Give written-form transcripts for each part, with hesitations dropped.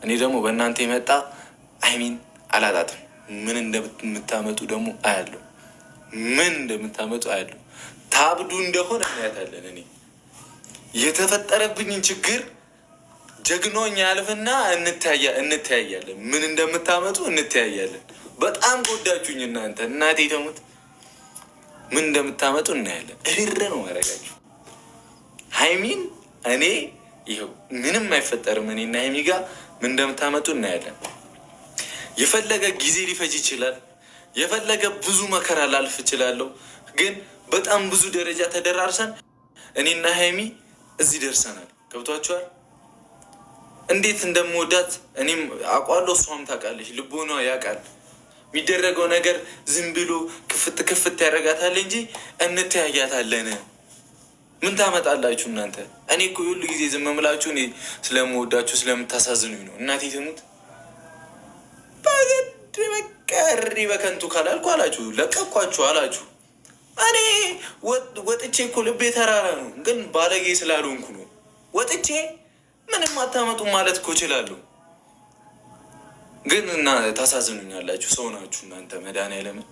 እኔ ደግሞ በእናንተ የመጣ አይሚን አላጣትም። ምን እንደምታመጡ ደግሞ አያለሁ። ምን እንደምታመጡ አያለሁ። ታብዱ እንደሆነ እናያታለን። እኔ የተፈጠረብኝን ችግር ጀግኖኝ ያልፍና እንተያያለን። ምን እንደምታመጡ እንተያያለን። በጣም ጎዳችሁኝ እናንተ። እናቴ ተሙት። ምን እንደምታመጡ እናያለን። እርር ነው ማረጋችሁ። ሀይሚን እኔ ይኸው ምንም አይፈጠርም። እኔና ሀይሚ ጋር ምን እንደምታመጡ እናያለን። የፈለገ ጊዜ ሊፈጅ ይችላል። የፈለገ ብዙ መከራ ላልፍ እችላለሁ። ግን በጣም ብዙ ደረጃ ተደራርሰን እኔና ሀይሚ እዚህ ደርሰናል። ገብቷችኋል? እንዴት እንደምወዳት እኔም አውቃለሁ፣ እሷም ታውቃለች። ልቦኗ ያውቃል። የሚደረገው ነገር ዝም ብሎ ክፍት ያደርጋታል እንጂ እንተያያታለን። ምን ታመጣላችሁ እናንተ? እኔ እኮ ሁሉ ጊዜ ዝም ምላችሁ እኔ ስለምወዳችሁ ስለምታሳዝኑኝ ነው። እናቴ ትሙት። በቀሪ በከንቱ ካላልኩ አላችሁ፣ ለቀኳችሁ አላችሁ። እኔ ወጥቼ እኮ ልቤ ተራራ ነው፣ ግን ባለጌ ስላልሆንኩ ነው። ወጥቼ ምንም አታመጡ ማለት እኮ እችላለሁ፣ ግን እና ታሳዝኑኛላችሁ። ሰው ናችሁ እናንተ፣ መድኃኒዓለምን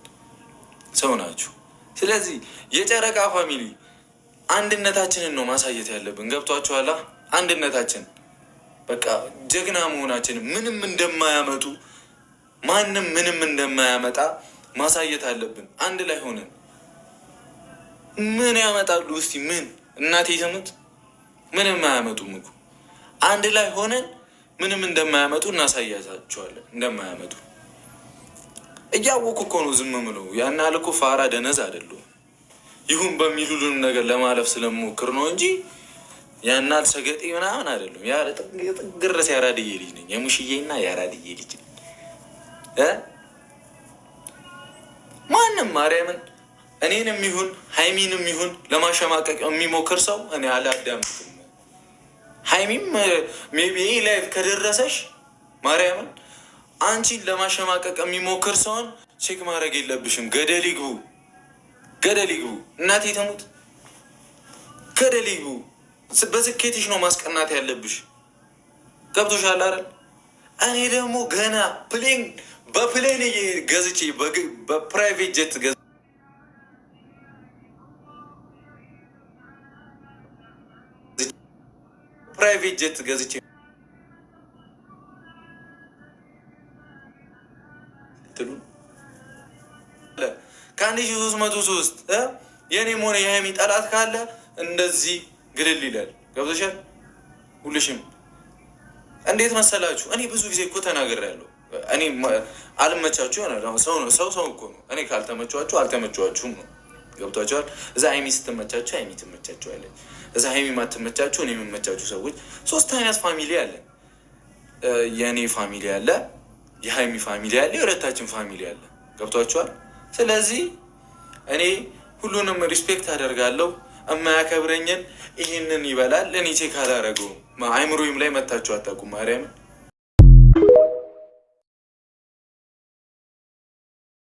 ሰው ናችሁ። ስለዚህ የጨረቃ ፋሚሊ አንድነታችንን ነው ማሳየት ያለብን። ገብቷችኋላ? አንድነታችን በቃ ጀግና መሆናችንን ምንም እንደማያመጡ ማንም ምንም እንደማያመጣ ማሳየት አለብን። አንድ ላይ ሆነን ምን ያመጣሉ እስቲ? ምን እናቴ ተሙት። ምንም አያመጡም እኮ። አንድ ላይ ሆነን ምንም እንደማያመጡ እናሳያቸዋለን። እንደማያመጡ እያወቁ እኮ ነው ዝም ብለው። ያን ያህል እኮ ፋራ ደነዝ አይደሉም። ይሁን በሚሉልን ነገር ለማለፍ ስለምሞክር ነው እንጂ ያን ያህል ሰገጤ ምናምን አይደሉም። ጥግረስ ያራድዬ ልጅ ነኝ። የሙሽዬና ያራድዬ ልጅ ነኝ። ማንም ማርያምን እኔንም ይሁን ሀይሚንም ይሁን ለማሸማቀቅ የሚሞክር ሰው እኔ አላዳምጥም። ሀይሚም ሜቢ ላይፍ ከደረሰሽ ማርያምን አንቺን ለማሸማቀቅ የሚሞክር ሰውን ቼክ ማድረግ የለብሽም። ገደል ይግቡ፣ ገደል ይግቡ። እናቴ ተሙት፣ ገደል ይግቡ። በስኬትሽ ነው ማስቀናት ያለብሽ። ገብቶሻል አይደል? እኔ ደግሞ ገና በፕሌን ገዝቼ በፕራይቬት ጀት ገዝቼ ከ1303 የኔም ሆነ የሀይሚ ጠላት ካለ እንደዚህ ግልል ይላል። ገብቶሻል? ሁልሽም እንዴት መሰላችሁ? እኔ ብዙ ጊዜ እኮ ተናግሬያለሁ። እኔ አልመቻችሁ ይሆናል። ሰው እኮ ነው። እኔ ካልተመቿችሁ አልተመቿችሁም ነው። ገብቷችኋል? እዛ ሀይሚ ስትመቻችሁ ሀይሚ ትመቻችኋለች። እዛ ሀይሚ ማትመቻችሁ እኔ የምመቻችሁ ሰዎች 3 አይነት ፋሚሊ አለ። የእኔ ፋሚሊ አለ፣ የሀይሚ ፋሚሊ አለ፣ የሁለታችን ፋሚሊ አለ። ገብቷችኋል? ስለዚህ እኔ ሁሉንም ሪስፔክት አደርጋለሁ። የማያከብረኝን ይህንን ይበላል እኔ ቼክ አላደረገውም። አይምሮዬም ላይ መታችሁ አታውቁም። ማርያምን